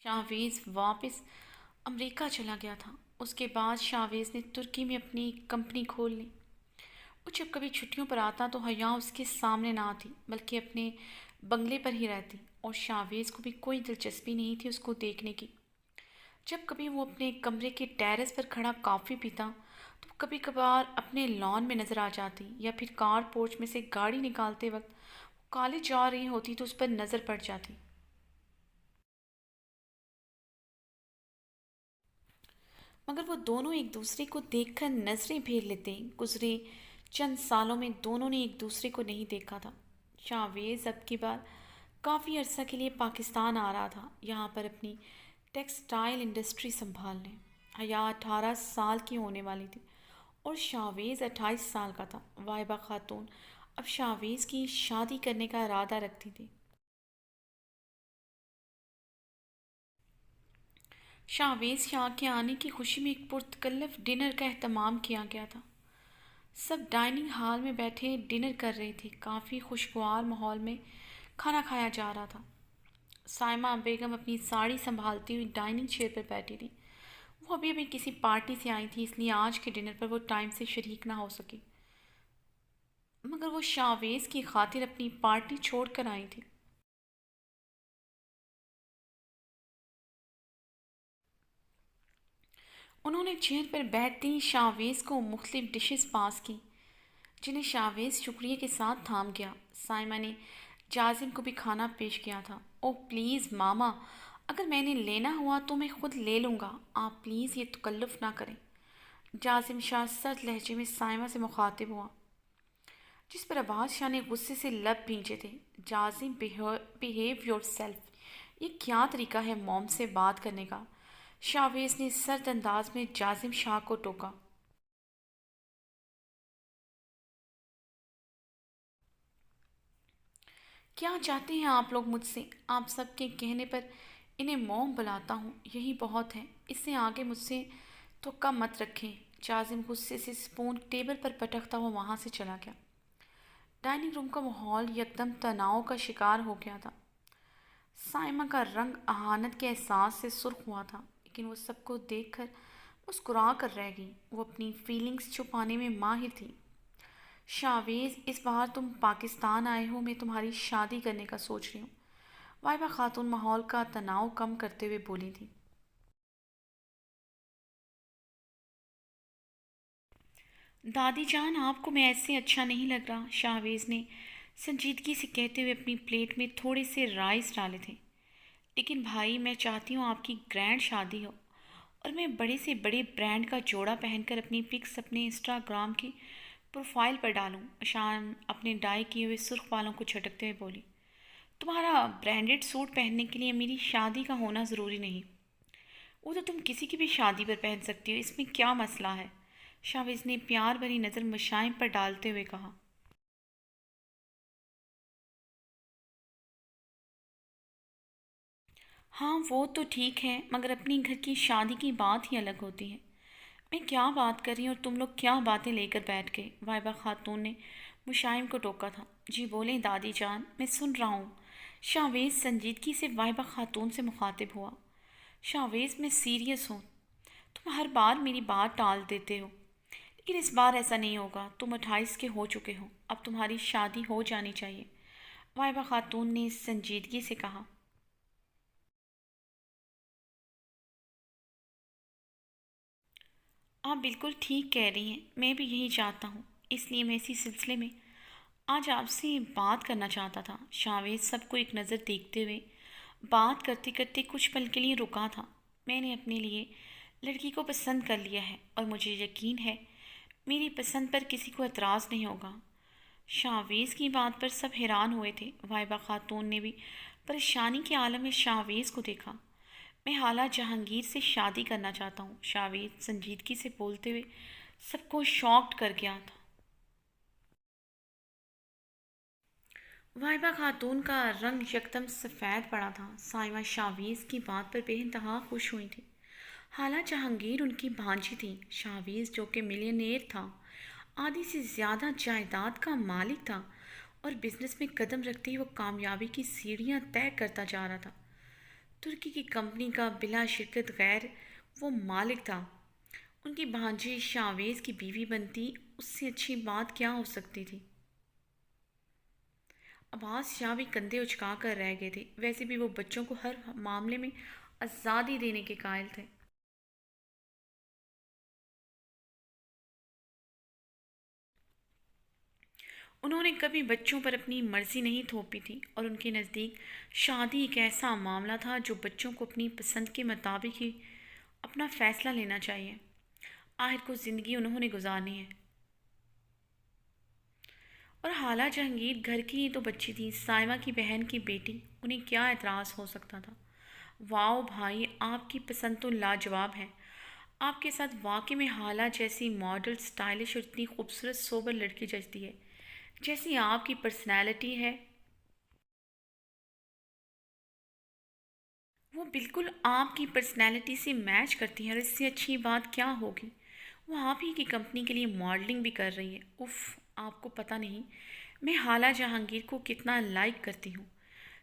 شاہویز واپس امریکہ چلا گیا تھا۔ اس کے بعد شاہویز نے ترکی میں اپنی کمپنی کھول لی۔ وہ جب کبھی چھٹیوں پر آتا تو حیا اس کے سامنے نہ آتی بلکہ اپنے بنگلے پر ہی رہتی، اور شاہویز کو بھی کوئی دلچسپی نہیں تھی اس کو دیکھنے کی۔ جب کبھی وہ اپنے کمرے کے ٹیرس پر کھڑا کافی پیتا تو کبھی کبھار اپنے لان میں نظر آ جاتی، یا پھر کار پورچ میں سے گاڑی نکالتے وقت وہ کالج جا رہی ہوتی تو اس پر نظر پڑ جاتی۔ مگر وہ دونوں ایک دوسرے کو دیکھ کر نظریں پھیر لیتے۔ گزرے چند سالوں میں دونوں نے ایک دوسرے کو نہیں دیکھا تھا۔ شاہویز اب کی بار کافی عرصہ کے لیے پاکستان آ رہا تھا، یہاں پر اپنی ٹیکسٹائل انڈسٹری سنبھالنے۔ حیا 18 سال کی ہونے والی تھی اور شاہویز 28 سال کا تھا۔ وائبہ خاتون اب شاہویز کی شادی کرنے کا ارادہ رکھتی تھی۔ شاہویز شاہ کے آنے کی خوشی میں ایک پرتکلف ڈنر کا اہتمام کیا گیا تھا۔ سب ڈائننگ ہال میں بیٹھے ڈنر کر رہے تھے۔ کافی خوشگوار ماحول میں کھانا کھایا جا رہا تھا۔ سائمہ بیگم اپنی ساڑی سنبھالتی ہوئی ڈائننگ چیئر پر بیٹھی تھی۔ وہ ابھی ابھی کسی پارٹی سے آئی تھی، اس لیے آج کے ڈنر پر وہ ٹائم سے شریک نہ ہو سکی، مگر وہ شاہویز کی خاطر اپنی پارٹی چھوڑ کر آئی تھی۔ انہوں نے چیئر پر بیٹھتے ہی شاہویز کو مختلف ڈشز پاس کی، جنہیں شاہویز شکریہ کے ساتھ تھام گیا۔ سائمہ نے جازم کو بھی کھانا پیش کیا تھا۔ اوہ پلیز ماما، اگر میں نے لینا ہوا تو میں خود لے لوں گا، آپ پلیز یہ تکلف نہ کریں۔ جازم شاہ سرد لہجے میں سائمہ سے مخاطب ہوا، جس پر عباس شاہ نے غصے سے لب بھینچے تھے۔ جازم بہیو یور سیلف، یہ کیا طریقہ ہے موم سے بات کرنے کا؟ شاہویز نے سرد انداز میں جازم شاہ کو ٹوکا۔ کیا چاہتے ہیں آپ لوگ مجھ سے؟ آپ سب کے کہنے پر انہیں موم بلاتا ہوں، یہی بہت ہے، اس سے آگے مجھ سے تو کم مت رکھیں۔ جازم غصے سے سپون ٹیبل پر پٹکتا ہوا وہاں سے چلا گیا۔ ڈائننگ روم کا ماحول یکدم تناؤ کا شکار ہو گیا تھا۔ سائمہ کا رنگ اہانت کے احساس سے سرخ ہوا تھا، لیکن وہ سب کو دیکھ کر مسکرا کر رہ گئی۔ وہ اپنی فیلنگز چھپانے میں ماہر تھی۔ شاہویز، اس بار تم پاکستان آئے ہو، میں تمہاری شادی کرنے کا سوچ رہی ہوں۔ وائبہ خاتون ماحول کا تناؤ کم کرتے ہوئے بولی تھی۔ دادی جان، آپ کو میں ایسے اچھا نہیں لگ رہا، شاہویز نے سنجیدگی سے کہتے ہوئے اپنی پلیٹ میں تھوڑے سے رائس ڈالے تھے۔ لیکن بھائی، میں چاہتی ہوں آپ کی گرینڈ شادی ہو اور میں بڑے سے بڑے برانڈ کا جوڑا پہن کر اپنی پکس اپنے انسٹاگرام کی پروفائل پر ڈالوں۔ شان اپنے ڈائی کیے ہوئے سرخ بالوں کو جھٹکتے ہوئے بولی، تمہارا برانڈڈ سوٹ پہننے کے لیے میری شادی کا ہونا ضروری نہیں، وہ تو تم کسی کی بھی شادی پر پہن سکتی ہو، اس میں کیا مسئلہ ہے؟ شاہویز نے پیار بھری نظر مشائم پر ڈالتے ہوئے کہا۔ ہاں وہ تو ٹھیک ہے، مگر اپنی گھر کی شادی کی بات ہی الگ ہوتی ہے۔ میں کیا بات کر رہی ہوں اور تم لوگ کیا باتیں لے کر بیٹھ گئے؟ وائبہ خاتون نے مشائم کو ٹوکا تھا۔ جی بولیں دادی جان، میں سن رہا ہوں۔ شاہویز سنجیدگی سے وائبہ خاتون سے مخاطب ہوا۔ شاہویز، میں سیریس ہوں، تم ہر بار میری بات ٹال دیتے ہو، لیکن اس بار ایسا نہیں ہوگا۔ تم 28 کے ہو چکے ہو، اب تمہاری شادی ہو جانی چاہیے، وائبہ خاتون نے سنجیدگی سے کہا۔ آپ بالکل ٹھیک کہہ رہی ہیں، میں بھی یہی چاہتا ہوں، اس لیے میں اسی سلسلے میں آج آپ سے بات کرنا چاہتا تھا۔ شاہویز سب کو ایک نظر دیکھتے ہوئے بات کرتے کرتے کچھ پل کے لیے رکا تھا۔ میں نے اپنے لیے لڑکی کو پسند کر لیا ہے اور مجھے یقین ہے میری پسند پر کسی کو اعتراض نہیں ہوگا۔ شاہویز کی بات پر سب حیران ہوئے تھے۔ وائبہ خاتون نے بھی پریشانی کے عالم میں شاہویز کو دیکھا۔ میں حالہ جہانگیر سے شادی کرنا چاہتا ہوں، شاہویز سنجیدگی سے بولتے ہوئے سب کو شاکڈ کر گیا تھا۔ وائبہ خاتون کا رنگ یکدم سفید پڑا تھا۔ سائمہ شاہویز کی بات پر بے انتہا خوش ہوئی تھی۔ حالہ جہانگیر ان کی بھانجی تھی۔ شاہویز جو کہ ملینئر تھا، آدھی سے زیادہ جائیداد کا مالک تھا اور بزنس میں قدم رکھتے ہی وہ کامیابی کی سیڑھیاں طے کرتا جا رہا تھا، ترکی کی کمپنی کا بلا شرکت غیر وہ مالک تھا۔ ان کی بھانجی شاویز کی بیوی بنتی، اس سے اچھی بات کیا ہو سکتی تھی؟ عباس شاہ بھی کندھے اچکا کر رہ گئے تھے۔ ویسے بھی وہ بچوں کو ہر معاملے میں آزادی دینے کے قائل تھے۔ انہوں نے کبھی بچوں پر اپنی مرضی نہیں تھوپی تھی، اور ان کے نزدیک شادی ایک ایسا معاملہ تھا جو بچوں کو اپنی پسند کے مطابق ہی اپنا فیصلہ لینا چاہیے۔ آخر کو زندگی انہوں نے گزارنی ہے۔ اور حالہ جہانگیر گھر کی ہی تو بچی تھی، سائمہ کی بہن کی بیٹی، انہیں کیا اعتراض ہو سکتا تھا؟ واؤ بھائی، آپ کی پسند تو لاجواب ہے۔ آپ کے ساتھ واقعی میں حالہ جیسی ماڈل، سٹائلش اور اتنی خوبصورت سوبر لڑکی جچتی ہے، جیسی آپ کی پرسنالٹی ہے۔ وہ بالکل آپ کی پرسنالٹی سے میچ کرتی ہے، اور اس سے اچھی بات کیا ہوگی؟ وہ آپ ہی کی کمپنی کے لیے ماڈلنگ بھی کر رہی ہے۔ اف، آپ کو پتہ نہیں میں حالہ جہانگیر کو کتنا لائک کرتی ہوں۔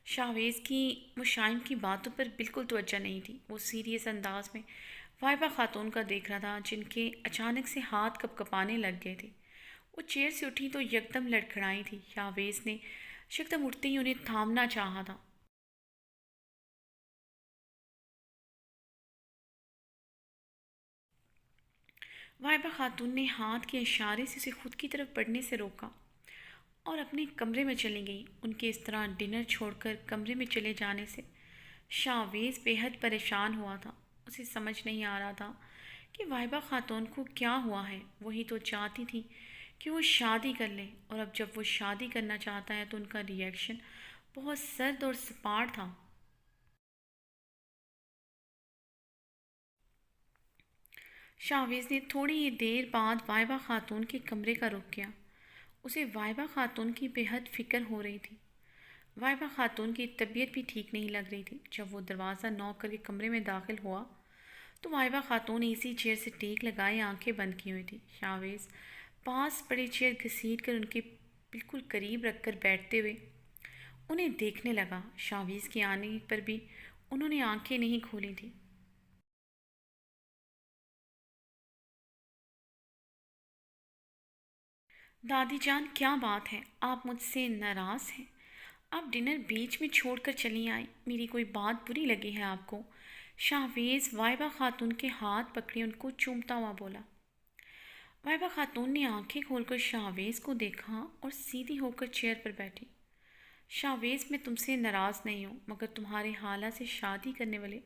شاویز کی مشائم کی باتوں پر بالکل توجہ نہیں تھی۔ وہ سیریس انداز میں وائبہ خاتون کا دیکھ رہا تھا، جن کے اچانک سے ہاتھ کپ کپانے لگ گئے تھے۔ وہ چیئر سے اٹھی تو یکدم لڑکھڑائی تھی۔ شاویز نے یکدم اٹھتے ہی انہیں تھامنا چاہا تھا۔ وائبہ خاتون نے ہاتھ کے اشارے سے اسے خود کی طرف بڑھنے سے روکا اور اپنے کمرے میں چلی گئی۔ ان کے اس طرح ڈنر چھوڑ کر کمرے میں چلے جانے سے شاویز بے حد پریشان ہوا تھا۔ اسے سمجھ نہیں آ رہا تھا کہ وائبہ خاتون کو کیا ہوا ہے۔ وہی تو چاہتی تھی کہ وہ شادی کر لیں، اور اب جب وہ شادی کرنا چاہتا ہے تو ان کا ری ایکشن بہت سرد اور سپاٹ تھا۔ شاویز نے تھوڑی ہی دیر بعد وائبہ خاتون کے کمرے کا رخ کیا۔ اسے وائبہ خاتون کی بے حد فکر ہو رہی تھی۔ وائبہ خاتون کی طبیعت بھی ٹھیک نہیں لگ رہی تھی۔ جب وہ دروازہ نوک کر کے کمرے میں داخل ہوا تو وائبہ خاتون ایسی چیئر سے ٹیک لگائے آنکھیں بند کی ہوئی تھی۔ شاویز پاس پڑی چیئر گھسیٹ کر ان کے بالکل قریب رکھ کر بیٹھتے ہوئے انہیں دیکھنے لگا۔ شاویز کے آنے پر بھی انہوں نے آنکھیں نہیں کھولی تھیں۔ دادی جان، کیا بات ہے؟ آپ مجھ سے ناراض ہیں؟ آپ ڈنر بیچ میں چھوڑ کر چلی آئیں۔ میری کوئی بات بری لگی ہے آپ کو؟ شاویز وائبہ خاتون کے ہاتھ پکڑے ان کو چومتا ہوا بولا۔ وائبہ خاتون نے آنکھیں کھول کر شاویز کو دیکھا اور سیدھی ہو کر چیئر پر بیٹھی۔ شاویز، میں تم سے ناراض نہیں ہوں، مگر تمہارے حالہ سے شادی کرنے والے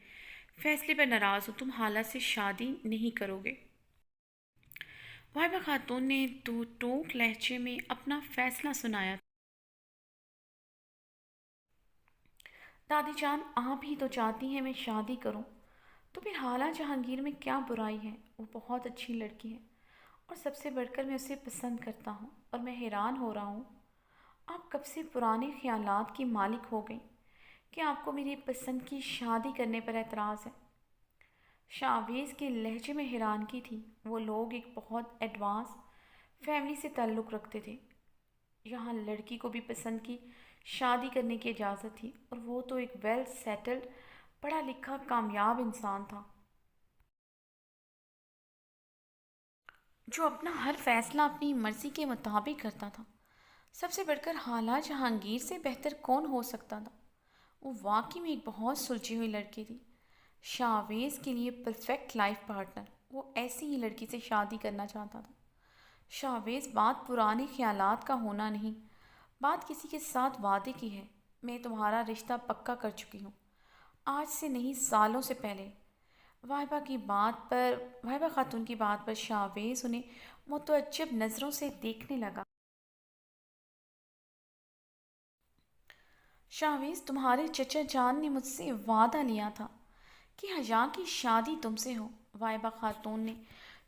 فیصلے پر ناراض ہوں۔ تم حالہ سے شادی نہیں کرو گے۔ وائبہ خاتون نے دو ٹوک لہجے میں اپنا فیصلہ سنایا۔ دادی جان، آپ ہی تو چاہتی ہیں میں شادی کروں، تو پھر حالہ جہانگیر میں کیا برائی ہے؟ وہ بہت اچھی لڑکی ہے، اور سب سے بڑھ کر میں اسے پسند کرتا ہوں، اور میں حیران ہو رہا ہوں آپ کب سے پرانے خیالات کی مالک ہو گئیں کہ آپ کو میری پسند کی شادی کرنے پر اعتراض ہے۔ شاویز کے لہجے میں حیرانگی تھی۔ وہ لوگ ایک بہت ایڈوانس فیملی سے تعلق رکھتے تھے۔ یہاں لڑکی کو بھی پسند کی شادی کرنے کی اجازت تھی، اور وہ تو ایک ویل سیٹلڈ، پڑھا لکھا، کامیاب انسان تھا جو اپنا ہر فیصلہ اپنی مرضی کے مطابق کرتا تھا۔ سب سے بڑھ کر حالہ جہانگیر سے بہتر کون ہو سکتا تھا؟ وہ واقعی میں ایک بہت سلجھی ہوئی لڑکی تھی، شاویز کے لیے پرفیکٹ لائف پارٹنر۔ وہ ایسی ہی لڑکی سے شادی کرنا چاہتا تھا۔ شاویز، بات پرانے خیالات کا ہونا نہیں، بات کسی کے ساتھ وعدے کی ہے۔ میں تمہارا رشتہ پکا کر چکی ہوں، آج سے نہیں، سالوں سے پہلے۔ وائبہ خاتون کی بات پر شاویز انہیں متعجب نظروں سے دیکھنے لگا۔ شاویز، تمہارے چچا جان نے مجھ سے وعدہ لیا تھا کہ حیا کی شادی تم سے ہو۔ وائبہ خاتون نے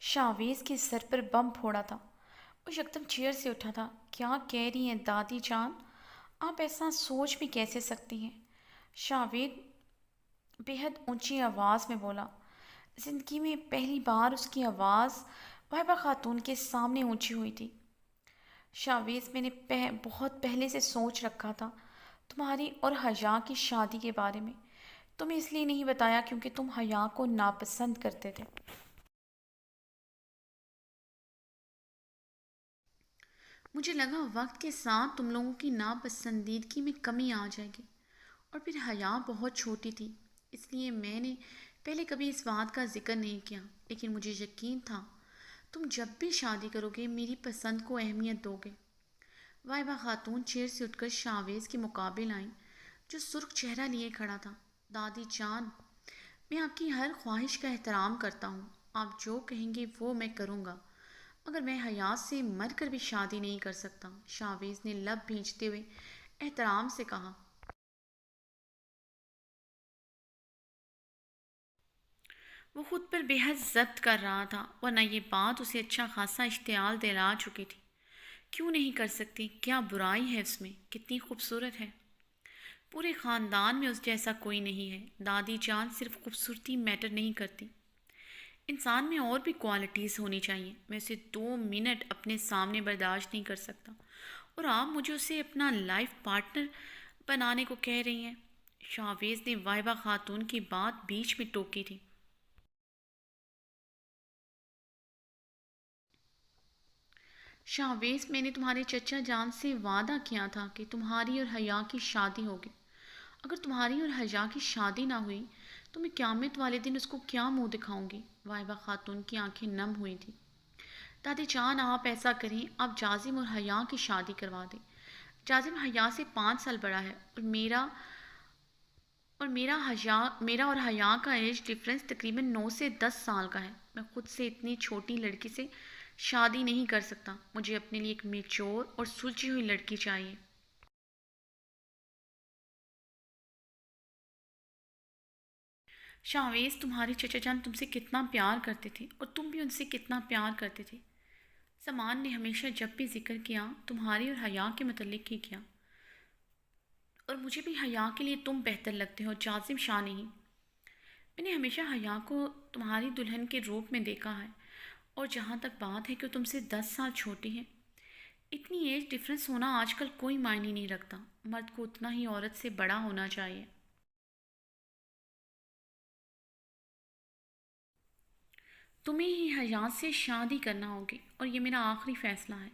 شاویز کے سر پر بم پھوڑا تھا۔ وہ یکدم چیئر سے اٹھا تھا۔ کیا کہہ رہی ہیں دادی جان؟ آپ ایسا سوچ بھی کیسے سکتی ہیں؟ شاویز بے حد اونچی آواز میں بولا۔ زندگی میں پہلی بار اس کی آواز وائبہ خاتون کے سامنے اونچی ہوئی تھی۔ شاویز، میں نے بہت پہلے سے سوچ رکھا تھا تمہاری اور حیا کی شادی کے بارے میں۔ تمہیں اس لیے نہیں بتایا کیونکہ تم حیا کو ناپسند کرتے تھے۔ مجھے لگا وقت کے ساتھ تم لوگوں کی ناپسندیدگی میں کمی آ جائے گی، اور پھر حیا بہت چھوٹی تھی، اس لیے میں نے پہلے کبھی اس بات کا ذکر نہیں کیا، لیکن مجھے یقین تھا تم جب بھی شادی کرو گے میری پسند کو اہمیت دو گے۔ وائبہ خاتون چیئر سے اٹھ کر شاویز کے مقابل آئیں جو سرخ چہرہ لیے کھڑا تھا۔ دادی جان، میں آپ کی ہر خواہش کا احترام کرتا ہوں، آپ جو کہیں گے وہ میں کروں گا، مگر میں حیات سے مر کر بھی شادی نہیں کر سکتا، شاویز نے لب بھینچتے ہوئے احترام سے کہا۔ وہ خود پر بے حد ضبط کر رہا تھا، ورنہ یہ بات اسے اچھا خاصا اشتعال دلا چکی تھی۔ کیوں نہیں کر سکتی؟ کیا برائی ہے اس میں؟ کتنی خوبصورت ہے، پورے خاندان میں اس جیسا کوئی نہیں ہے۔ دادی جان، صرف خوبصورتی میٹر نہیں کرتی، انسان میں اور بھی کوالٹیز ہونی چاہیے۔ میں اسے 2 منٹ اپنے سامنے برداشت نہیں کر سکتا، اور آپ مجھے اسے اپنا لائف پارٹنر بنانے کو کہہ رہی ہیں؟ شاویز نے وائبہ خاتون کی بات بیچ میں ٹوکی تھی۔ شاویز، میں نے تمہارے چچا جان سے وعدہ کیا تھا کہ تمہاری اور حیا کی شادی ہوگی۔ اگر تمہاری اور حیا کی شادی نہ ہوئی تو میں قیامت والے دن اس کو کیا منہ دکھاؤں گی؟ وائبہ خاتون کی آنکھیں نم ہوئی تھیں۔ دادی جان، آپ ایسا کریں، آپ جازم اور حیا کی شادی کروا دیں۔ جازم حیا سے 5 سال بڑا ہے، میرا اور حیا کا ایج ڈفرینس تقریباً 9 سے 10 سال کا ہے۔ میں خود سے اتنی چھوٹی لڑکی سے شادی نہیں کر سکتا، مجھے اپنے لیے ایک میچور اور سلجھی ہوئی لڑکی چاہیے۔ شاویز، تمہارے چچا جان تم سے کتنا پیار کرتے تھے اور تم بھی ان سے کتنا پیار کرتے تھے۔ سامان نے ہمیشہ جب بھی ذکر کیا تمہاری اور حیا کے متعلق ہی کیا، اور مجھے بھی حیا کے لیے تم بہتر لگتے ہو، جازم شاہ نہیں۔ میں نے ہمیشہ حیا کو تمہاری دلہن کے روپ میں دیکھا ہے، اور جہاں تک بات ہے کہ تم سے 10 سال چھوٹی ہے، اتنی ایج ڈفرینس ہونا آج کل کوئی معنی نہیں رکھتا، مرد کو اتنا ہی عورت سے بڑا ہونا چاہیے۔ تمہیں ہی حیات سے شادی کرنا ہوگی، اور یہ میرا آخری فیصلہ ہے۔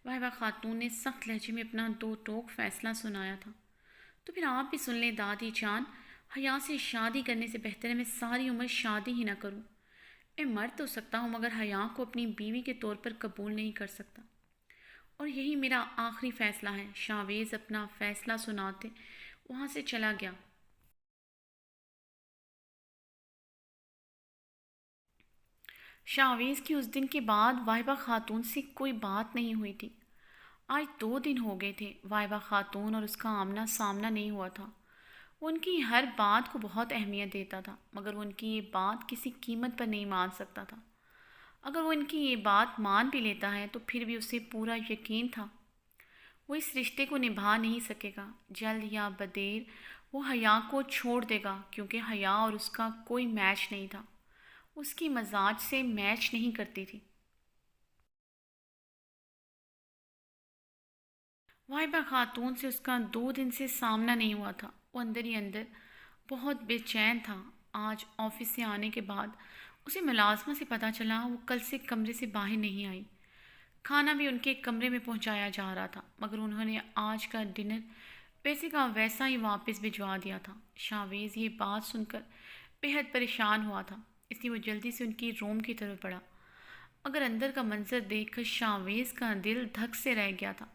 وہبہ خاتون نے سخت لہجے میں اپنا 2 ٹوک فیصلہ سنایا تھا۔ تو پھر آپ بھی سن لیں دادی جان، حیا سے شادی کرنے سے بہتر ہے میں ساری عمر شادی ہی نہ کروں۔ میں مر تو سکتا ہوں مگر حیا کو اپنی بیوی کے طور پر قبول نہیں کر سکتا، اور یہی میرا آخری فیصلہ ہے۔ شاویز اپنا فیصلہ سناتے وہاں سے چلا گیا۔ شاویز کی اس دن کے بعد وائبہ خاتون سے کوئی بات نہیں ہوئی تھی۔ آج 2 دن ہو گئے تھے وائبہ خاتون اور اس کا آمنا سامنا نہیں ہوا تھا۔ وہ ان کی ہر بات کو بہت اہمیت دیتا تھا، مگر وہ ان کی یہ بات کسی قیمت پر نہیں مان سکتا تھا۔ اگر وہ ان کی یہ بات مان بھی لیتا ہے تو پھر بھی اسے پورا یقین تھا وہ اس رشتے کو نبھا نہیں سکے گا۔ جلد یا بدیر وہ حیا کو چھوڑ دے گا، کیونکہ حیا اور اس کا کوئی میچ نہیں تھا، اس کی مزاج سے میچ نہیں کرتی تھی۔ وائبہ خاتون سے اس کا 2 دن سے سامنا نہیں ہوا تھا، وہ اندر ہی اندر بہت بے چین تھا۔ آج آفس سے آنے کے بعد اسے ملازمہ سے پتہ چلا وہ کل سے کمرے سے باہر نہیں آئی۔ کھانا بھی ان کے کمرے میں پہنچایا جا رہا تھا، مگر انہوں نے آج کا ڈنر ویسے کا ویسا ہی واپس بھجوا دیا تھا۔ شاویز یہ بات سن کر بے حد پریشان ہوا تھا، اس لیے وہ جلدی سے ان کی روم کی طرف بڑھا، مگر اندر کا منظر دیکھ کر شاویز کا دل دھک سے رہ گیا تھا۔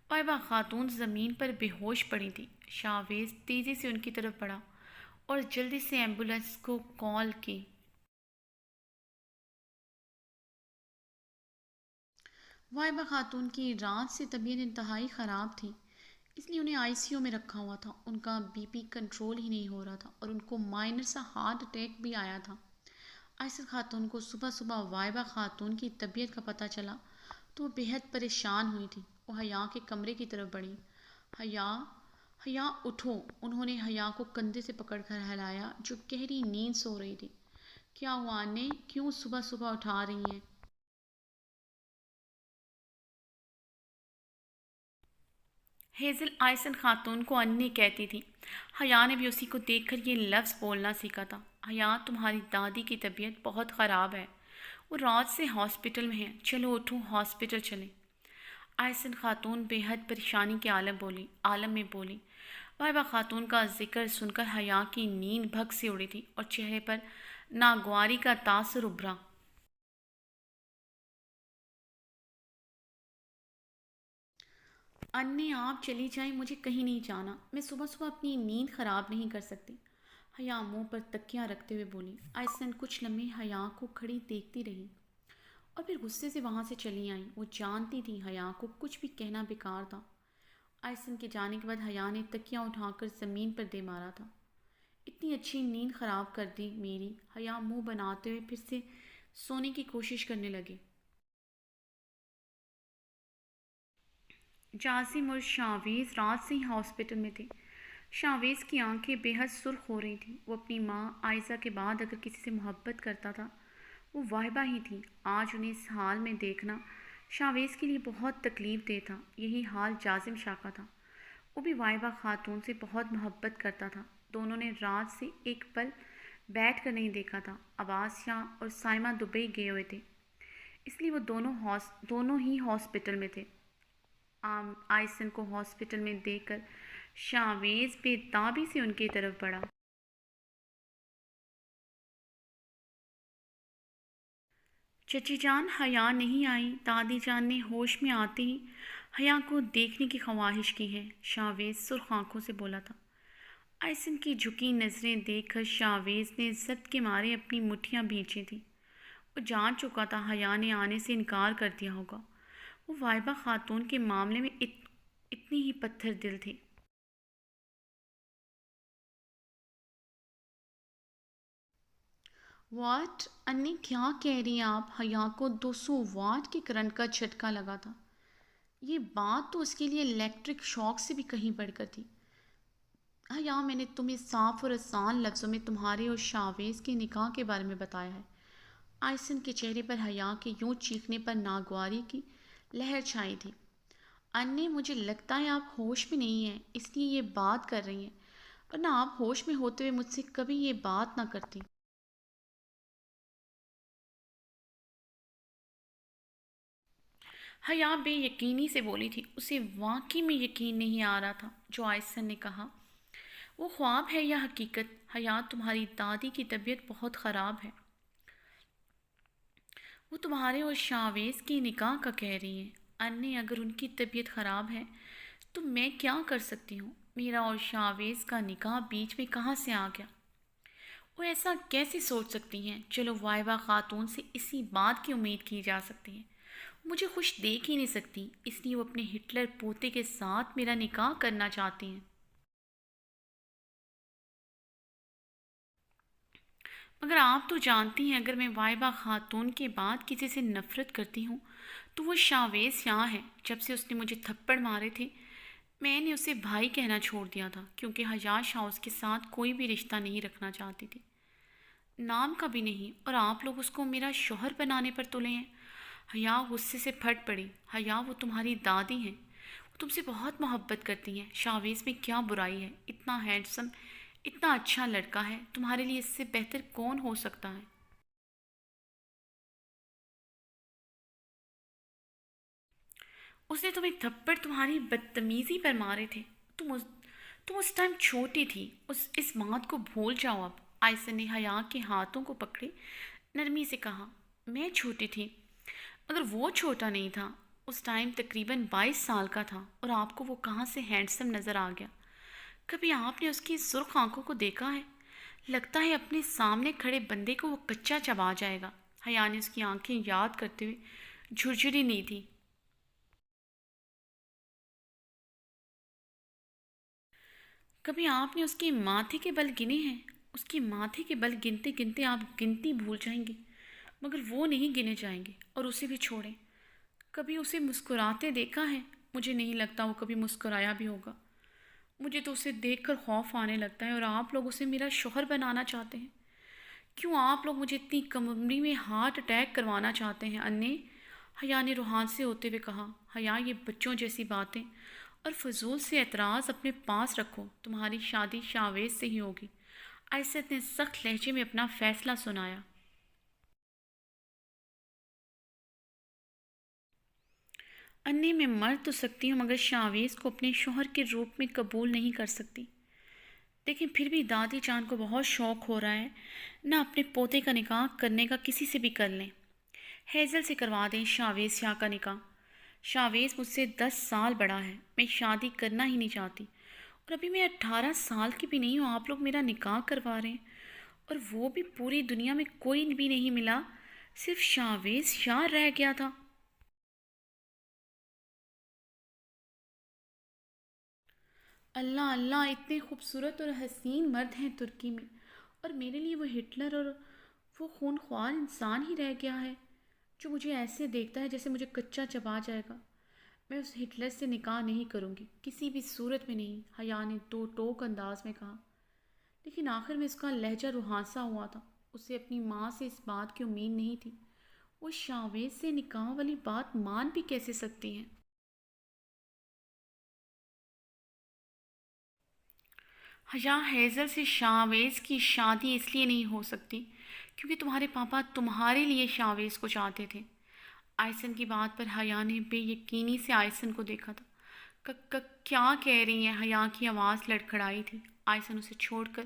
وائبہ خاتون زمین پر بے ہوش پڑی تھی۔ شاویز تیزی سے ان کی طرف بڑھا اور جلدی سے ایمبولینس کو کال کی۔ وائبہ خاتون کی رات سے طبیعت انتہائی خراب تھی، اس لیے انہیں ICU میں رکھا ہوا تھا۔ ان کا BP کنٹرول ہی نہیں ہو رہا تھا، اور ان کو مائنر سا ہارٹ اٹیک بھی آیا تھا۔ عائشہ خاتون کو صبح صبح وائبہ خاتون کی طبیعت کا پتہ چلا تو وہ بے حد پریشان ہوئی تھی۔ وہ حیا کے کمرے کی طرف بڑھی۔ حیا، حیا اٹھو! انہوں نے حیا کو کندھے سے پکڑ کر ہلایا جو گہری نیند سو رہی تھی۔ کیا ہوا انے؟ کیوں صبح صبح اٹھا رہی ہیں؟ ہیزل آئسن خاتون کو انّی کہتی تھی۔ حیا نے بھی اسی کو دیکھ کر یہ لفظ بولنا سیکھا تھا۔ حیا، تمہاری دادی کی طبیعت بہت خراب ہے، وہ رات سے ہاسپٹل میں ہیں، چلو اٹھو ہاسپٹل چلیں۔ آئسن خاتون بے حد پریشانی کے عالم میں بولی۔ وائبہ خاتون کا ذکر سن کر حیا کی نیند بھگ سے اڑی تھی اور چہرے پر ناگواری کا تاثر ابھرا۔ انّے، آپ چلی جائیں، مجھے کہیں نہیں جانا، میں صبح صبح اپنی نیند خراب نہیں کر سکتی۔ حیا منہ پر تکیاں رکھتے ہوئے بولی۔ آئسن کچھ لمحے حیا کو کھڑی دیکھتی رہی اور پھر غصے سے وہاں سے چلی آئیں۔ وہ جانتی تھی حیا کو کچھ بھی کہنا بیکار تھا۔ آئسن کے جانے کے بعد حیا نے تکیاں اٹھا کر زمین پر دے مارا تھا۔ اتنی اچھی نیند خراب کر دی میری۔ حیا منہ بناتے ہوئے پھر سے سونے کی کوشش کرنے لگے۔ جاسم اور شاویز رات سے ہی ہاسپٹل میں تھے۔ شاویز کی آنکھیں بے حد سرخ ہو رہی تھیں۔ وہ اپنی ماں عائزہ کے بعد اگر کسی سے محبت کرتا تھا وہ واہبہ ہی تھی۔ آج انہیں اس حال میں دیکھنا شاویز کے لیے بہت تکلیف دہ تھا۔ یہی حال جاسم شاہ کا تھا۔ وہ بھی واہبہ خاتون سے بہت محبت کرتا تھا۔ دونوں نے رات سے ایک پل بیٹھ کر نہیں دیکھا تھا۔ عباس شاہ اور سائمہ دبئی گئے ہوئے تھے، اس لیے وہ دونوں ہی ہاسپٹل میں تھے۔ آئسن کو ہاسپٹل میں دیکھ کر شاویز بے تابی سے ان کی طرف بڑھا۔ چچی جان، حیا نہیں آئی؟ دادی جان نے ہوش میں آتے ہی حیا کو دیکھنے کی خواہش کی ہے، شاویز سرخ آنکھوں سے بولا تھا۔ آئسن کی جھکی نظریں دیکھ کر شاویز نے ضبط کے مارے اپنی مٹھیاں بھینچی تھیں۔ وہ جان چکا تھا حیا نے آنے سے انکار کر دیا ہوگا۔ وہ واہبہ خاتون کے معاملے میں اتنی ہی پتھر دل تھی۔ واٹ؟ انی کیا کہہ رہی ہیں آپ؟ حیا کو 200 واٹ کے کرنٹ کا جھٹکا لگا تھا۔ یہ بات تو اس کے لیے الیکٹرک شاک سے بھی کہیں بڑھ کر تھی۔ حیا، میں نے تمہیں صاف اور آسان لفظوں میں تمہارے اور شاویز کے نکاح کے بارے میں بتایا ہے۔ آئسن کے چہرے پر حیا کے یوں چیخنے پر ناگواری کی لہر چھائی تھی۔ انّے، مجھے لگتا ہے آپ ہوش میں نہیں ہیں، اس لیے یہ بات کر رہی ہیں، ورنہ آپ ہوش میں ہوتے ہوئے مجھ سے کبھی یہ بات نہ کرتی۔ حیا بے یقینی سے بولی تھی۔ اسے واقعی میں یقین نہیں آ رہا تھا جو آئسن نے کہا۔ وہ خواب ہے یا حقیقت؟ حیا، تمہاری دادی کی طبیعت بہت خراب ہے، وہ تمہارے اور شاویز کے نکاح کا کہہ رہی ہیں۔ انّے، اگر ان کی طبیعت خراب ہے تو میں کیا کر سکتی ہوں؟ میرا اور شاویز کا نکاح بیچ میں کہاں سے آ گیا؟ وہ ایسا کیسے سوچ سکتی ہیں؟ چلو واہبہ خاتون سے اسی بات کی امید کی جا سکتی ہے، مجھے خوش دیکھ ہی نہیں سکتی، اس لیے وہ اپنے ہٹلر پوتے کے ساتھ میرا نکاح کرنا چاہتی ہیں۔ مگر آپ تو جانتی ہیں اگر میں واہبہ خاتون کے بعد کسی سے نفرت کرتی ہوں تو وہ شاویز یہاں ہے۔ جب سے اس نے مجھے تھپڑ مارے تھے میں نے اسے بھائی کہنا چھوڑ دیا تھا، کیونکہ حیا شاہ اس کے ساتھ کوئی بھی رشتہ نہیں رکھنا چاہتی تھی، نام کا بھی نہیں، اور آپ لوگ اس کو میرا شوہر بنانے پر تلے ہیں۔ حیا غصے سے پھٹ پڑی۔ حیا، وہ تمہاری دادی ہیں، وہ تم سے بہت محبت کرتی ہیں۔ شاویز میں کیا برائی ہے؟ اتنا ہینڈسم، اتنا اچھا لڑکا ہے، تمہارے لیے اس سے بہتر کون ہو سکتا ہے؟ اس نے تمہیں تھپڑ تمہاری بدتمیزی پر مارے تھے، تم اس ٹائم چھوٹی تھی، اس بات کو بھول جاؤ اب۔ آئسن نے حیا کے ہاتھوں کو پکڑے نرمی سے کہا۔ میں چھوٹی تھی؟ مگر وہ چھوٹا نہیں تھا، اس ٹائم تقریباً 22 سال کا تھا، اور آپ کو وہ کہاں سے ہینڈسم نظر آ گیا؟ کبھی آپ نے اس کی سرخ آنکھوں کو دیکھا ہے؟ لگتا ہے اپنے سامنے کھڑے بندے کو وہ کچا چبا جائے گا۔ حیا نے اس کی آنکھیں یاد کرتے ہوئے جھرجھری نہیں تھی۔ کبھی آپ نے اس کے ماتھے کے بل گنے ہیں؟ اس کے ماتھے کے بل گنتے گنتے آپ گنتی بھول جائیں گے، مگر وہ نہیں گنے جائیں گے، اور اسے بھی چھوڑیں۔ کبھی اسے مسکراتے دیکھا ہے؟ مجھے نہیں لگتا وہ کبھی مسکرایا بھی ہوگا۔ مجھے تو اسے دیکھ کر خوف آنے لگتا ہے، اور آپ لوگ اسے میرا شوہر بنانا چاہتے ہیں۔ کیوں آپ لوگ مجھے اتنی کم عمری میں ہارٹ اٹیک کروانا چاہتے ہیں؟ انّے، حیا نے روحان سے ہوتے ہوئے کہا۔ حیا، یہ بچوں جیسی باتیں اور فضول سے اعتراض اپنے پاس رکھو، تمہاری شادی شاویز سے ہی ہوگی۔ عائشت نے سخت لہجے میں اپنا فیصلہ سنایا۔ انی میں مر تو سکتی ہوں مگر شاویز کو اپنے شوہر کے روپ میں قبول نہیں کر سکتی۔ لیکن پھر بھی دادی جان کو بہت شوق ہو رہا ہے، نہ اپنے پوتے کا نکاح کرنے کا کسی سے بھی کر لیں۔ ہیزل سے کروا دیں شاویز شاہ کا نکاح۔ شاویز مجھ سے 10 سال بڑا ہے، میں شادی کرنا ہی نہیں چاہتی، اور ابھی میں 18 سال کی بھی نہیں ہوں، آپ لوگ میرا نکاح کروا رہے ہیں، اور وہ بھی پوری دنیا میں کوئی بھی نہیں ملا، صرف شاویز شاہ رہ گیا تھا۔ اللہ اللہ، اتنے خوبصورت اور حسین مرد ہیں ترکی میں، اور میرے لیے وہ ہٹلر اور وہ خونخوار انسان ہی رہ گیا ہے جو مجھے ایسے دیکھتا ہے جیسے مجھے کچا چبا جائے گا۔ میں اس ہٹلر سے نکاح نہیں کروں گی، کسی بھی صورت میں نہیں، حیا نے تو ٹوک انداز میں کہا۔ لیکن آخر میں اس کا لہجہ روحانسا ہوا تھا، اسے اپنی ماں سے اس بات کی امید نہیں تھی، وہ شاویز سے نکاح والی بات مان بھی کیسے سکتی ہیں؟ حیا، ہیزل سے شاویز کی شادی اس لیے نہیں ہو سکتی کیونکہ تمہارے پاپا تمہارے لیے شاویز کو چاہتے تھے۔ آئسن کی بات پر حیا نے بے یقینی سے آئسن کو دیکھا تھا۔ کیا کہہ رہی ہیں؟ حیا کی آواز لڑکھڑائی تھی۔ آئسن اسے چھوڑ کر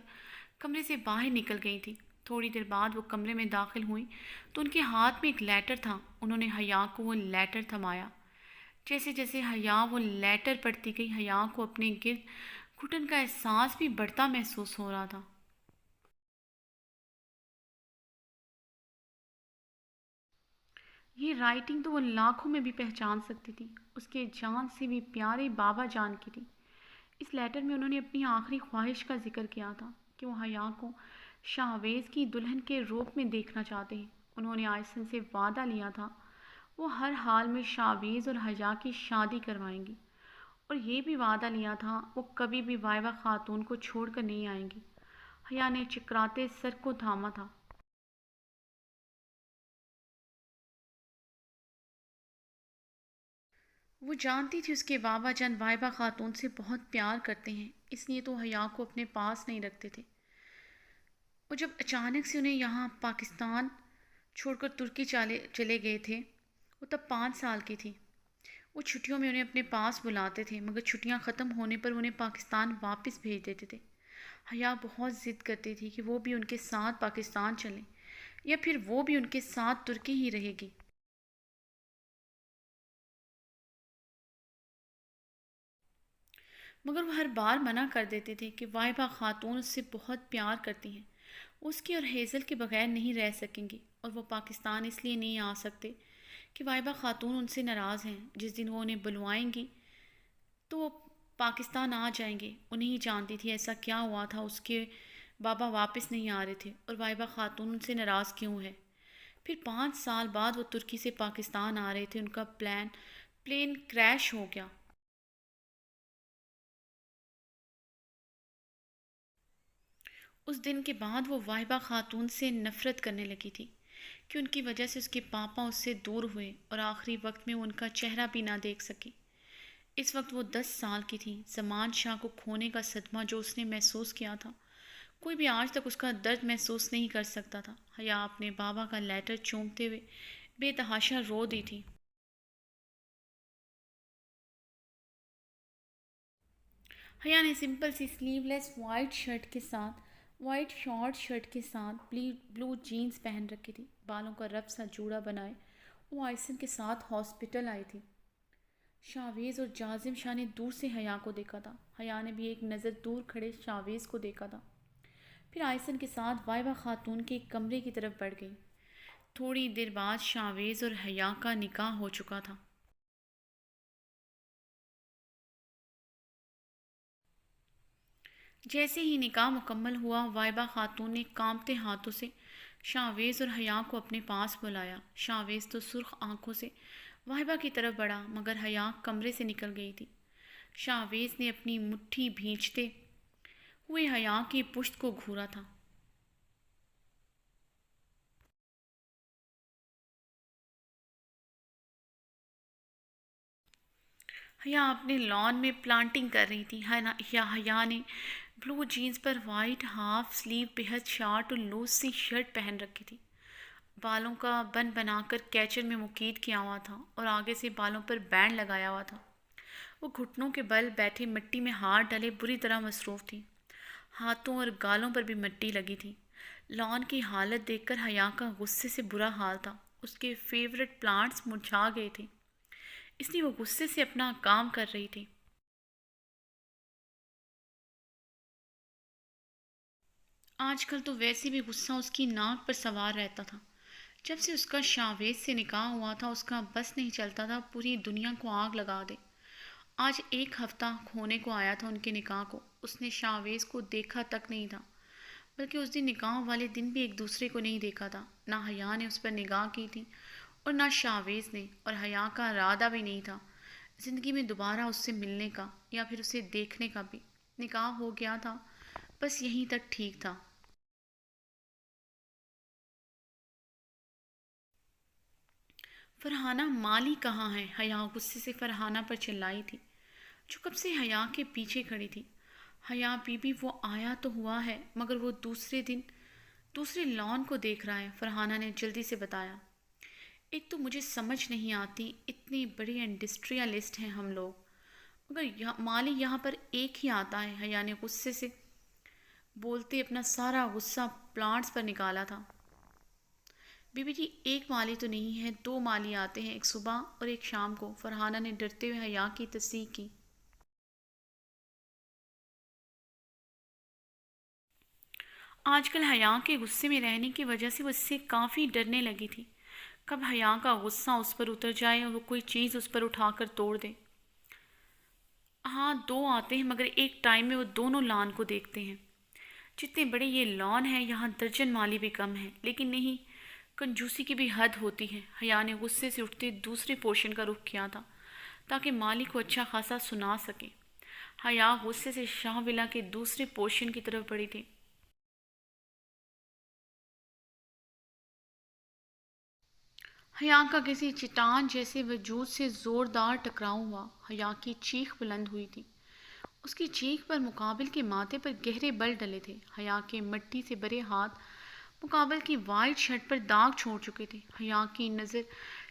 کمرے سے باہر نکل گئی تھی۔ تھوڑی دیر بعد وہ کمرے میں داخل ہوئی تو ان کے ہاتھ میں ایک لیٹر تھا۔ انہوں نے حیا کو وہ لیٹر تھمایا۔ جیسے جیسے حیا وہ لیٹر پڑھتی گئی، حیا کو اپنے گرد گھٹن کا احساس بھی بڑھتا محسوس ہو رہا تھا۔ یہ رائٹنگ تو وہ لاکھوں میں بھی پہچان سکتی تھی، اس کے جان سے بھی پیارے بابا جان کی تھی۔ اس لیٹر میں انہوں نے اپنی آخری خواہش کا ذکر کیا تھا کہ وہ حیا کو شاویز کی دلہن کے روپ میں دیکھنا چاہتے ہیں۔ انہوں نے آئسن سے وعدہ لیا تھا وہ ہر حال میں شاویز اور حیا کی شادی کروائیں گی، اور یہ بھی وعدہ لیا تھا وہ کبھی بھی وائبہ خاتون کو چھوڑ کر نہیں آئیں گی۔ حیا نے چکراتے سر کو تھاما تھا۔ وہ جانتی تھی اس کے بابا جان وائبہ خاتون سے بہت پیار کرتے ہیں، اس لیے تو حیا کو اپنے پاس نہیں رکھتے تھے۔ وہ جب اچانک سے انہیں یہاں پاکستان چھوڑ کر ترکی چلے گئے تھے، وہ تب 5 سال کی تھی۔ وہ چھٹیوں میں انہیں اپنے پاس بلاتے تھے مگر چھٹیاں ختم ہونے پر انہیں پاکستان واپس بھیج دیتے تھے۔ حیا بہت ضد کرتی تھی کہ وہ بھی ان کے ساتھ پاکستان چلیں، یا پھر وہ بھی ان کے ساتھ ترکی ہی رہے گی۔ مگر وہ ہر بار منع کر دیتے تھے کہ وائبہ خاتون اس سے بہت پیار کرتی ہیں، وہ اس کی اور ہیزل کے بغیر نہیں رہ سکیں گی، اور وہ پاکستان اس لیے نہیں آ سکتے کہ وائبہ خاتون ان سے ناراض ہیں۔ جس دن وہ انہیں بلوائیں گی تو وہ پاکستان آ جائیں گے۔ انہیں ہی جانتی تھی ایسا کیا ہوا تھا، اس کے بابا واپس نہیں آ رہے تھے، اور وائبہ خاتون ان سے ناراض کیوں ہے۔ پھر 5 سال بعد وہ ترکی سے پاکستان آ رہے تھے، ان کا پلین کریش ہو گیا۔ اس دن کے بعد وہ وائبہ خاتون سے نفرت کرنے لگی تھی کہ ان کی وجہ سے اس کے پاپا اس سے دور ہوئے اور آخری وقت میں وہ ان کا چہرہ بھی نہ دیکھ سکی۔ اس وقت وہ 10 سال کی تھی۔ زمان شاہ کو کھونے کا صدمہ جو اس نے محسوس کیا تھا، کوئی بھی آج تک اس کا درد محسوس نہیں کر سکتا تھا۔ حیا اپنے بابا کا لیٹر چومتے ہوئے بے تحاشا رو دی تھی۔ حیا نے سمپل سی سلیو لیس وائٹ شارٹ شرٹ کے ساتھ بلو جینز پہن رکھی تھی، بالوں کا رف سا جوڑا بنائے وہ آئسن کے ساتھ ہاسپٹل آئی تھی۔ شاویز اور جازم شاہ نے دور سے حیا کو دیکھا تھا۔ حیا نے بھی ایک نظر دور کھڑے شاویز کو دیکھا تھا، پھر آئسن کے ساتھ وائبہ خاتون کے کمرے کی طرف بڑھ گئی۔ تھوڑی دیر بعد شاویز اور حیا کا نکاح ہو چکا تھا۔ جیسے ہی نکاح مکمل ہوا، وائبہ خاتون نے کانپتے ہاتھوں سے شاویز اور حیا کو اپنے پاس بلایا۔ شاویز تو سرخ آنکھوں سے وائبہ کی طرف بڑھا مگر حیا کمرے سے نکل گئی تھی۔ شاویز نے اپنی مٹھی بھینچتے ہوئے حیا کی پشت کو گھورا تھا۔ حیا اپنے لان میں پلانٹنگ کر رہی تھی. حیا نے بلو جینز پر وائٹ ہاف سلیو بہت شارٹ اور لوز سی شرٹ پہن رکھی تھی. بالوں کا بن بنا کر کیچر میں مقید کیا ہوا تھا اور آگے سے بالوں پر بینڈ لگایا ہوا تھا. وہ گھٹنوں کے بل بیٹھے مٹی میں ہاتھ ڈالے بری طرح مصروف تھی. ہاتھوں اور گالوں پر بھی مٹی لگی تھی. لان کی حالت دیکھ کر حیا کا غصے سے برا حال تھا. اس کے فیورٹ پلانٹس مرجھا گئے تھے، اس لیے وہ غصے سے اپنا کام کر رہی تھی. آج کل تو ویسے بھی غصہ اس کی ناک پر سوار رہتا تھا. جب سے اس کا شاویز سے نکاح ہوا تھا اس کا بس نہیں چلتا تھا پوری دنیا کو آگ لگا دے. آج 1 ہفتہ ہونے کو آیا تھا ان کے نکاح کو. اس نے شاویز کو دیکھا تک نہیں تھا، بلکہ اس دن نکاح والے دن بھی ایک دوسرے کو نہیں دیکھا تھا. نہ حیا نے اس پر نگاہ کی تھی اور نہ شاویز نے، اور حیا کا ارادہ بھی نہیں تھا زندگی میں دوبارہ اس سے ملنے کا یا پھر اسے دیکھنے کا بھی. نکاح ہو گیا تھا، بس یہیں تک ٹھیک تھا. فرحانہ مالی کہاں ہے؟ حیا غصے سے فرحانہ پر چلائی تھی جو کب سے حیا کے پیچھے کھڑی تھی. حیا بی بی وہ آیا تو ہوا ہے مگر وہ دوسرے لان کو دیکھ رہا ہے. فرحانہ نے جلدی سے بتایا. ایک تو مجھے سمجھ نہیں آتی، اتنے بڑے انڈسٹریالسٹ ہیں ہم لوگ، مگر مالی یہاں پر ایک ہی آتا ہے. حیا نے غصے سے بولتے اپنا سارا غصہ پلانٹس پر نکالا تھا. بی بی جی ایک مالی تو نہیں ہے، 2 مالی آتے ہیں، ایک صبح اور ایک شام کو. فرحانہ نے ڈرتے ہوئے حیا کی تصدیق کی. آج کل حیا کے غصے میں رہنے کی وجہ سے وہ اس سے کافی ڈرنے لگی تھی. کب حیا کا غصہ اس پر اتر جائے اور وہ کوئی چیز اس پر اٹھا کر توڑ دے. ہاں 2 آتے ہیں مگر ایک ٹائم میں وہ دونوں لان کو دیکھتے ہیں. جتنے بڑے یہ لان ہیں یہاں درجن مالی بھی کم ہیں. لیکن نہیں، کنجوسی کی بھی حد ہوتی ہے. حیا نے غصے سے اٹھتے دوسرے پورشن کا رخ کیا تھا تاکہ مالی کو اچھا خاصا سنا سکے. حیا غصے سے شاہ ولا کے دوسرے پورشن کی طرف بڑھی تھی. حیا کا کسی چٹان جیسے وجود سے زوردار ٹکراؤ ہوا. حیا کی چیخ بلند ہوئی تھی. اس کی چیخ پر مقابل کے ماتھے پر گہرے بل ڈلے تھے. حیا کے مٹی سے بھرے ہاتھ مقابل کی وائٹ شرٹ پر داغ چھوڑ چکے تھے. حیا کی نظر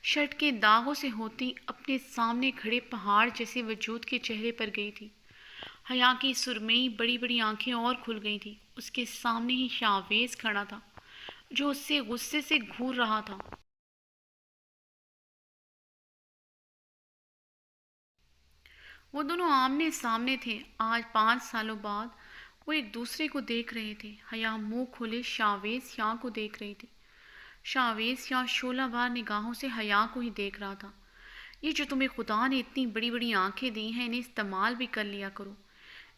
شرٹ کے داغوں سے ہوتی اپنے سامنے کھڑے پہاڑ جیسے وجود کے چہرے پر گئی تھی. حیا کی سرمئی بڑی بڑی آنکھیں اور کھل گئی تھیں. اس کے سامنے ہی شاویز کھڑا تھا جو اس سے غصے سے گھور رہا تھا. وہ دونوں آمنے سامنے تھے. آج 5 سالوں بعد وہ ایک دوسرے کو دیکھ رہے تھے. حیا منہ کھولے شاویز یاں کو دیکھ رہی تھی. شاویز یاں شعلہ وار نگاہوں سے حیا کو ہی دیکھ رہا تھا. یہ جو تمہیں خدا نے اتنی بڑی بڑی آنکھیں دی ہیں انہیں استعمال بھی کر لیا کرو.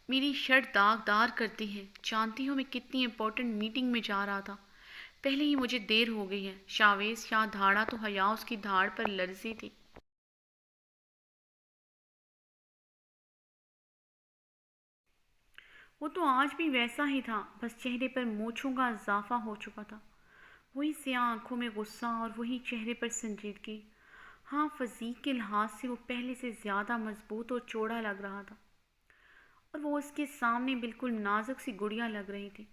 میری شرٹ داغ دار کرتی ہے. جانتی ہو میں کتنی امپورٹنٹ میٹنگ میں جا رہا تھا، پہلے ہی مجھے دیر ہو گئی ہے. شاویز یاں دھاڑا تو حیا اس کی دھاڑ پر لرزی تھی. وہ تو آج بھی ویسا ہی تھا، بس چہرے پر مونچھوں کا اضافہ ہو چکا تھا. وہی سیاہ آنکھوں میں غصہ اور وہی چہرے پر سنجیدگی. ہاں فزیک کے لحاظ سے وہ پہلے سے زیادہ مضبوط اور چوڑا لگ رہا تھا اور وہ اس کے سامنے بالکل نازک سی گڑیا لگ رہی تھی.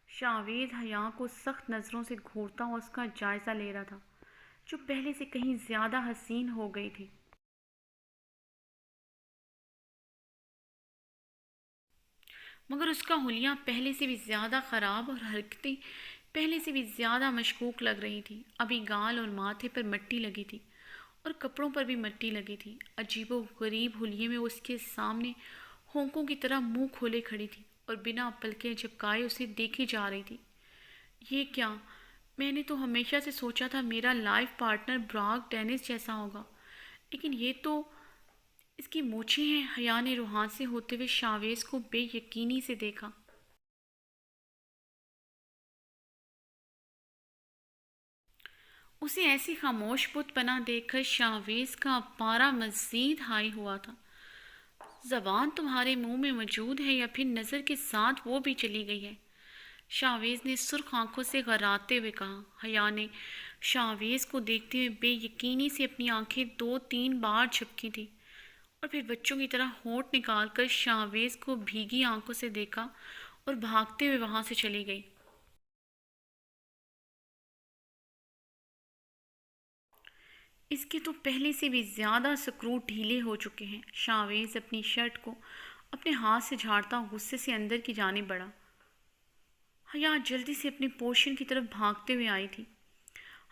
شاویز حیا کو سخت نظروں سے گھورتا اور اس کا جائزہ لے رہا تھا جو پہلے سے کہیں زیادہ حسین ہو گئی تھی. مگر اس کا حلیہ پہلے سے بھی زیادہ خراب اور حرکتیں پہلے سے بھی زیادہ مشکوک لگ رہی تھی. ابھی گال اور ماتھے پر مٹی لگی تھی اور کپڑوں پر بھی مٹی لگی تھی. عجیب و غریب حلیے میں اس کے سامنے ہونکوں کی طرح منہ کھولے کھڑی تھی اور بنا پلکیں جھپکائے اسے دیکھی جا رہی تھی. یہ کیا؟ میں نے تو ہمیشہ سے سوچا تھا میرا لائف پارٹنر براک ڈینس جیسا ہوگا، لیکن یہ تو اس کی مونچھیں ہیں. حیا نے روحان سے ہوتے ہوئے شاویز کو بے یقینی سے دیکھا. اسے ایسی خاموش بت بنا دیکھ کر شاویز کا پارا مزید ہائی ہوا تھا. زبان تمہارے منہ میں موجود ہے یا پھر نظر کے ساتھ وہ بھی چلی گئی ہے؟ شاویز نے سرخ آنکھوں سے غراتے ہوئے کہا. حیا نے شاویز کو دیکھتے ہوئے بے یقینی سے اپنی آنکھیں 2-3 بار جھپکی تھی اور پھر بچوں کی طرح ہونٹ نکال کر شاویز کو بھیگی آنکھوں سے دیکھا اور بھاگتے ہوئے وہاں سے چلی گئی۔ اس کے تو پہلے سے بھی زیادہ سکرو ڈھیلے ہو چکے ہیں۔ شاویز اپنی شرٹ کو اپنے ہاتھ سے جھاڑتا غصے سے اندر کی جانب بڑھا۔ حیا جلدی سے اپنے پورشن کی طرف بھاگتے ہوئے آئی تھی۔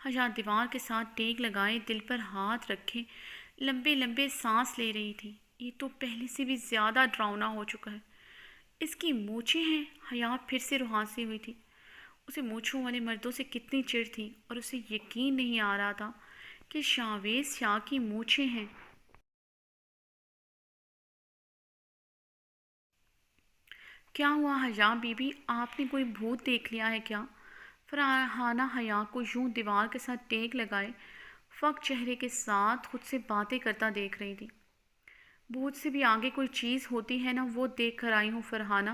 حیا دیوار کے ساتھ ٹیک لگائے دل پر ہاتھ رکھے لمبے لمبے سانس لے رہی تھی۔ یہ تو پہلے سے بھی زیادہ ڈراؤنا ہو چکا ہے۔ اس کی مونچھیں ہیں۔ حیا پھر سے رہاسی ہوئی تھی۔ اسے مونچھوں والے مردوں سے کتنی چڑ تھی اور اسے یقین نہیں آ رہا تھا کہ شاویز شاہ کی مونچھیں ہیں۔ کیا ہوا حیا بی بی، آپ نے کوئی بھوت دیکھ لیا ہے کیا؟ فرحانہ حیا کو یوں دیوار کے ساتھ ٹیک لگائے فق چہرے کے ساتھ خود سے باتیں کرتا دیکھ رہی تھی۔ بھوت سے بھی آگے کوئی چیز ہوتی ہے نا، وہ دیکھ کر آئی ہوں فرحانہ،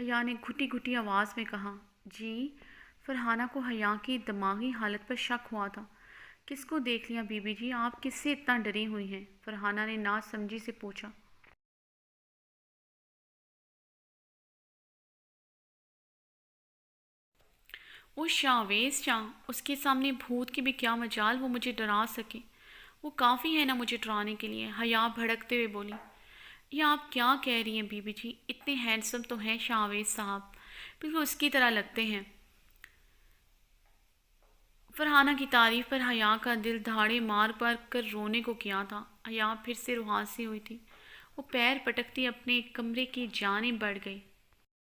حیا نے گھٹی گھٹی آواز میں کہا۔ جی؟ فرحانہ کو حیا کی دماغی حالت پر شک ہوا تھا۔ کس کو دیکھ لیا بی بی جی؟ آپ کس سے اتنا ڈری ہوئی ہیں؟ فرحانہ نے ناسمجھی سے پوچھا۔ وہ شاویز شاہ، اس کے سامنے بھوت کی بھی کیا مجال وہ مجھے ڈرا سکے؟ وہ کافی ہے نا مجھے ڈرانے کے لیے، حیا بھڑکتے ہوئے بولی۔ یہ آپ کیا کہہ رہی ہیں بی بی جی؟ اتنے ہینڈسم تو ہیں شاویز صاحب، بالکل اس کی طرح لگتے ہیں۔ فرحانہ کی تعریف پر حیا کا دل دھاڑے مار مار کر رونے کو کیا تھا۔ حیا پھر سے رہاسی ہوئی تھی۔ وہ پیر پٹکتی اپنے کمرے کی جانب بڑھ گئی۔